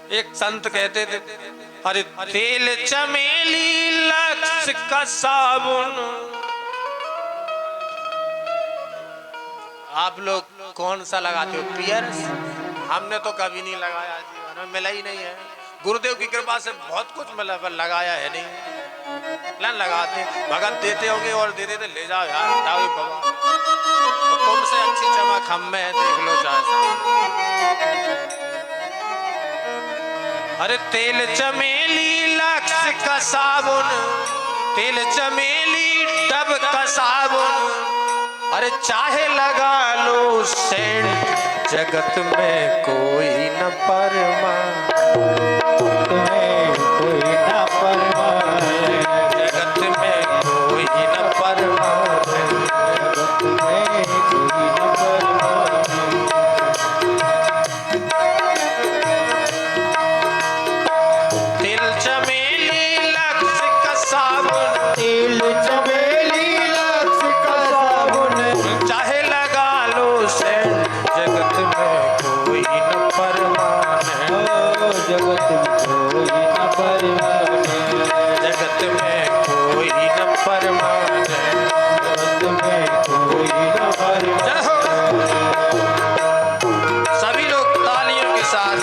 एक संत कहते थे, अरे तेल चमेली लक्स का साबुन। आप लोग कौन सा लगाते हो? पियर्स? हमने तो कभी नहीं लगाया, जीवन में मिला ही नहीं है। गुरुदेव की कृपा से बहुत कुछ मिला पर लगाया है नहीं। ना लगाते, भगत देते होंगे और दे देते, ले जाओ यार, जाओ बाबा, तो तुमसे अच्छी चमक हम में है, देख लो चाहे। अरे तेल चमेली लक्स का साबुन, तेल चमेली डब का साबुन, अरे चाहे लगा लो सेंट, जगत में कोई न परमा, तुम्हें कोई न परमा, जगत में कोई न परमा, जगत में कोई न परमा। तिल चमेली लक्स का साबुन, तिल चमेली लक्स का साबुन, चाहे लगा लो सेंट, जगत में कोई न परमान है, जगत में कोई न परमान है, जगत में कोई न परमान है, जगत में कोई न परमान है। सभी लोग तालियों के साथ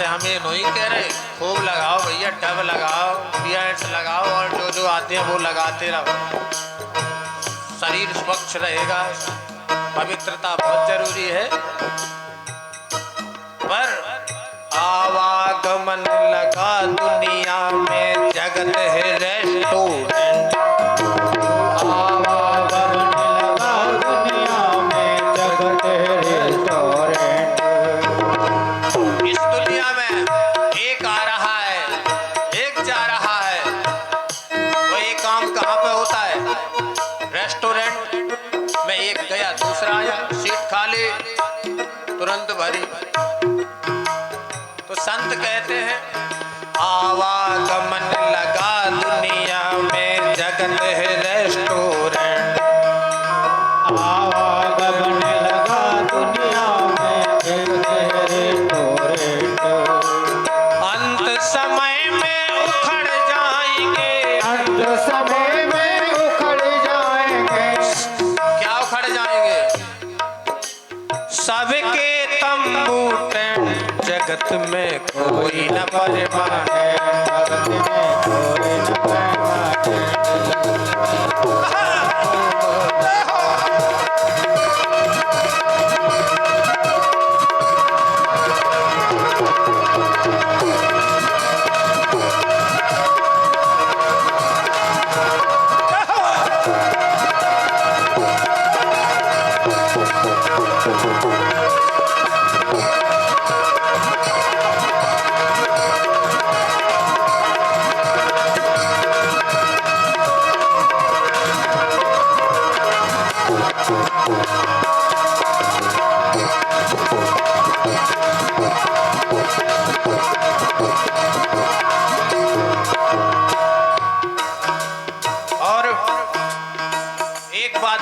हमें नहीं कह रहे, खूब लगाओ भैया, टब लगाओ, पियर्स लगाओ, और जो जो आते हैं वो लगाते रहो। शरीर स्वच्छ रहेगा, पवित्रता बहुत जरूरी है। पर आवागमन लगा दुनिया में, जगत है रेस्टोरेंट, आवागमन लगा दुनिया में, जगत है रेस्टोरेंट। इस दुनिया में एक आ रहा है, एक जा रहा है, वो एक काम कहाँ पे होता है? रेस्टोरेंट में एक गया, दूसरा आया, सीट खाली, तुरंत भरी। तो संत कहते हैं, आवागमन लगा दुनिया में, जगत है रेस्टोरेंट, आवागमन लगा दुनिया में, जगत है रेस्टोरेंट। अंत समय में उखड़ जाएंगे, अंत समय में उखड़ जाएंगे, क्या उखड़ जाएंगे? सबके तंबू टेंट, जगत में कोई न परमान है, जगत में कोई न परमान है।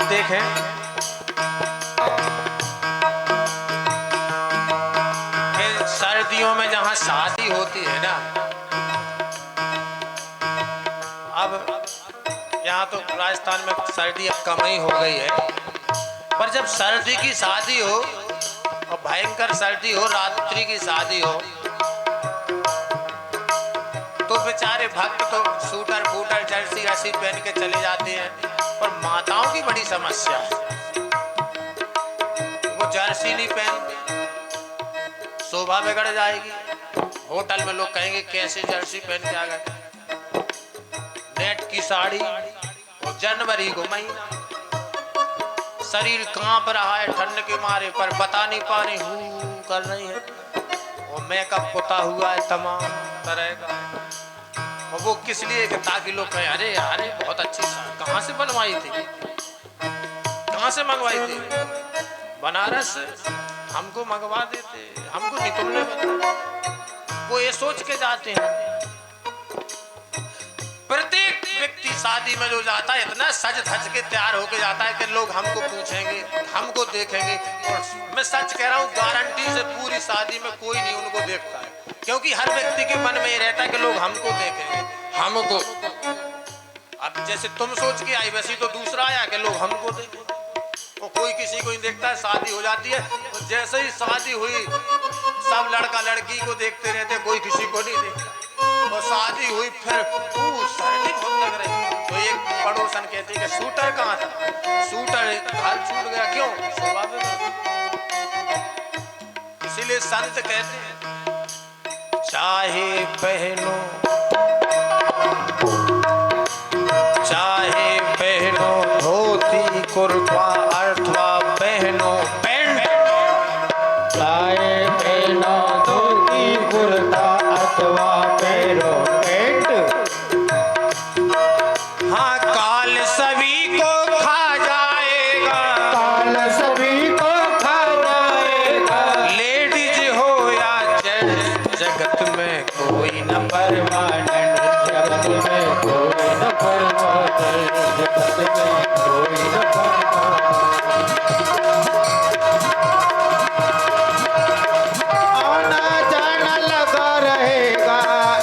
देखें, सर्दियों में जहां शादी होती है ना, अब यहाँ तो राजस्थान में सर्दी अब कम ही हो गई है, पर जब सर्दी की शादी हो और भयंकर सर्दी हो, रात्रि की शादी हो, तो बेचारे भक्त तो सूटर फूटर जर्सी ऐसी पहन के चले जाते हैं। पर माताओं की बड़ी समस्या है, वो जर्सी नहीं पहनते, शोभा बिगड़ जाएगी। होटल में लोग कहेंगे कैसे जर्सी पहन के आ गए। नेट की साड़ी, और जनवरी को महीना, शरीर कांप रहा है ठंड के मारे, पर बता नहीं पा रही, हूँ कर रही है, और मेकअप पुता हुआ है तमाम तरह का। और वो किस लिए कि ताकि लोग कहें अरे अरे बहुत अच्छी साड़ी कहाँ से बनवाई थी, कहाँ से मंगवाई थी, बनारस से, हमको मंगवा देते, हमको नहीं तुमने बताया। वो ये सोच के जाते हैं। प्रत्येक व्यक्ति शादी में जो जाता है इतना सज धज के तैयार होके जाता है कि लोग हमको पूछेंगे, हमको देखेंगे। और मैं सच कह रहा हूँ, गारंटी से पूरी शादी में कोई नहीं उनको देखता है, क्योंकि हर व्यक्ति के मन में ये रहता है कि लोग हमको देखेंगे, हमको। अब जैसे तुम सोच के आई वैसी तो दूसरा आया कि लोग हमको देखें, और कोई किसी को नहीं देखता है। शादी हो जाती है, तो जैसे ही शादी हुई सब लड़का लड़की को देखते रहते, कोई किसी को नहीं देखता। और शादी हुई फिर सर्दी बहुत लग रही, तो एक पड़ोसन कहती कि शूटर कहाँ था, शूटर घर छूट गया, क्यों, स्वाभाविक। इसीलिए संत कहते हैं चाहे बहनों, चाहे बहनों धोती कुर्ता अथवा बहनों पैंट, चाहे बहनों धोती कुर्ता अथवा बहनों पैंट, हाँ काल सभी को खा जाएगा, काल सभी को खा जाएगा। लेडीज हो या जेंट्स, जगत में कोई न परमानेंट, जगत में कोई न परमानेंट, जगत में कोई न परमानेंट। आना जाना लगा रहेगा,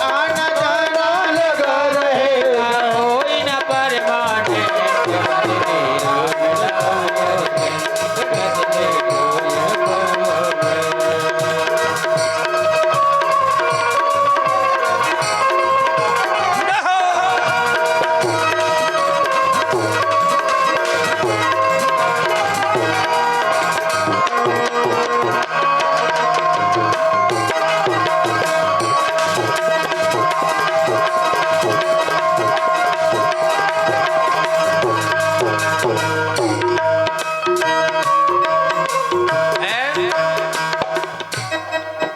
आना जाना लगा रहेगा, कोई न परमानेंट, जगत में कोई न परमानेंट, जगत में कोई न परमानेंट।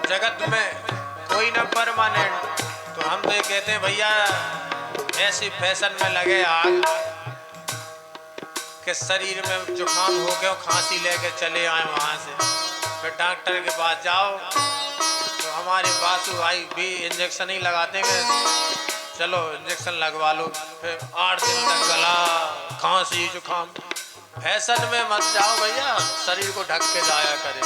जगत में कोई न परमानेंट। तो हम तो ये कहते हैं भैया ऐसी फैशन में लगे आग कि शरीर में जुकाम हो गया, खांसी लेके चले आए वहां से, फिर डॉक्टर के पास जाओ तो हमारे बासु भाई भी इंजेक्शन ही लगाते हैं, चलो इंजेक्शन लगवा लो, फिर 8 दिन तक गला खांसी जुकाम। फैशन में मत जाओ भैया, शरीर को ढक के जाया करें।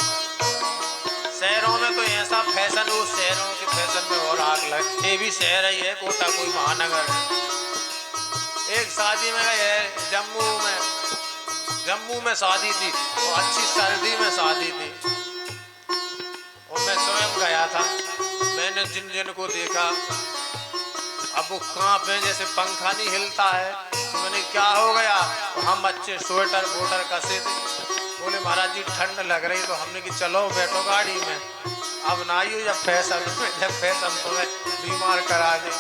शहरों में तो ऐसा फैशन, उस शहरों के फैशन में और आग लग। ये भी शहर ही है, कोटा कोई महानगर है। एक शादी में गए जम्मू में शादी थी, वो अच्छी सर्दी में शादी थी, और मैं स्वयं गया था। मैंने जिन जिन को देखा, अब वो कांपे जैसे पंखा नहीं हिलता है, तो मैंने क्या हो गया, तो हम अच्छे स्वेटर वोटर कसे थे। बोले महाराज जी ठंड लग रही, तो हमने कि चलो बैठो गाड़ी में। अब ना आइयो जब फैशन तुम्हें बीमार करा दे,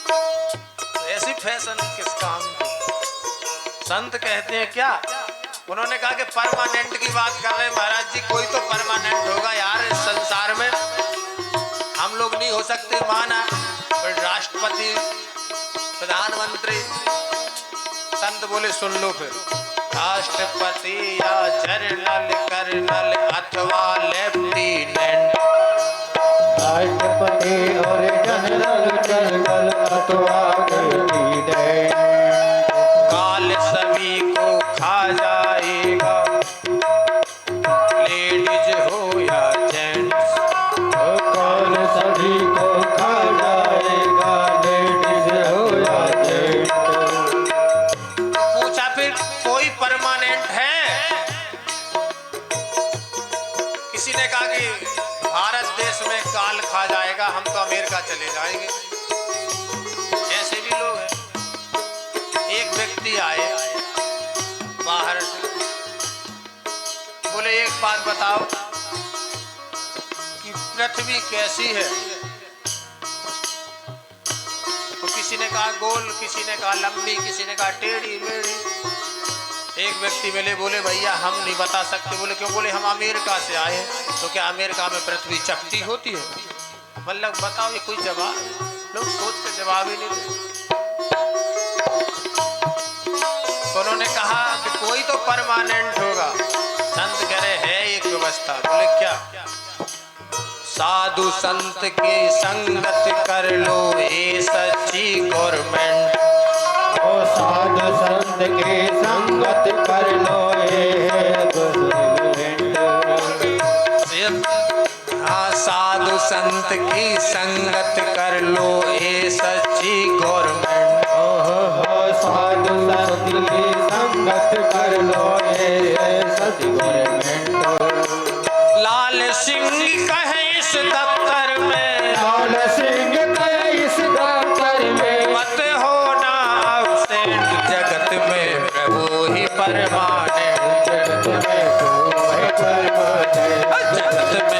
तो ऐसी फैशन किस काम की। संत कहते हैं क्या, उन्होंने कहा कि परमानेंट की बात कर रहे हैं महाराज जी, कोई तो परमानेंट होगा यार इस संसार में। हम लोग नहीं हो सकते माना, पर राष्ट्रपति प्रधानमंत्री। संत बोले सुन लो फिर, राष्ट्रपति या जनरल कर्नल अथवा लेफ्टिनेंट, राष्ट्रपति और जनरल कर्नल अथवा लेफ्टिनेंट, काल सभी को खा जाएगा, लेडीज हो या जेंट्स, काल सभी को खा जाएगा, लेडीज हो या जेंट्स। पूछा फिर कोई परमानेंट है? किसी ने कहा कि भारत देश में काल खा जाएगा, हम तो अमेरिका चले जाएंगे। ऐसे भी लोग हैं। एक व्यक्ति आए बाहर से, बोले एक बात बताओ कि पृथ्वी कैसी है? तो किसी ने कहा गोल, किसी ने कहा लंबी, किसी ने कहा टेढ़ी मेढ़ी। एक व्यक्ति मिले, बोले भैया हम नहीं बता सकते। बोले क्यों? बोले हम अमेरिका से आए हैं। तो क्या अमेरिका में पृथ्वी चपटी होती है? मतलब बताओ, ये कोई जवाब? लोग सोच के जवाब ही नहीं देते। तो उन्होंने कहा कि कोई तो परमानेंट होगा। संत कह रहे है एक व्यवस्था। बोले क्या? साधु संत की संगत कर लो, ये सच्ची गवर्नमेंट। ओ साधु संत की संगत कर लो, हाँ, साधु संत की संगत कर लो, ये सच्ची गवर्नमेंट। साधु संत की संगत कर लो, ये सच्ची गवर्नमेंट। लाल सिंह कहे इस दफ्तर में, लाल सिंह कहे इस दफ्तर में, मत होना अब्सेंट। जगत में प्रभु ही परमानेंट। जगत में प्रभु है परमानेंट। जगत में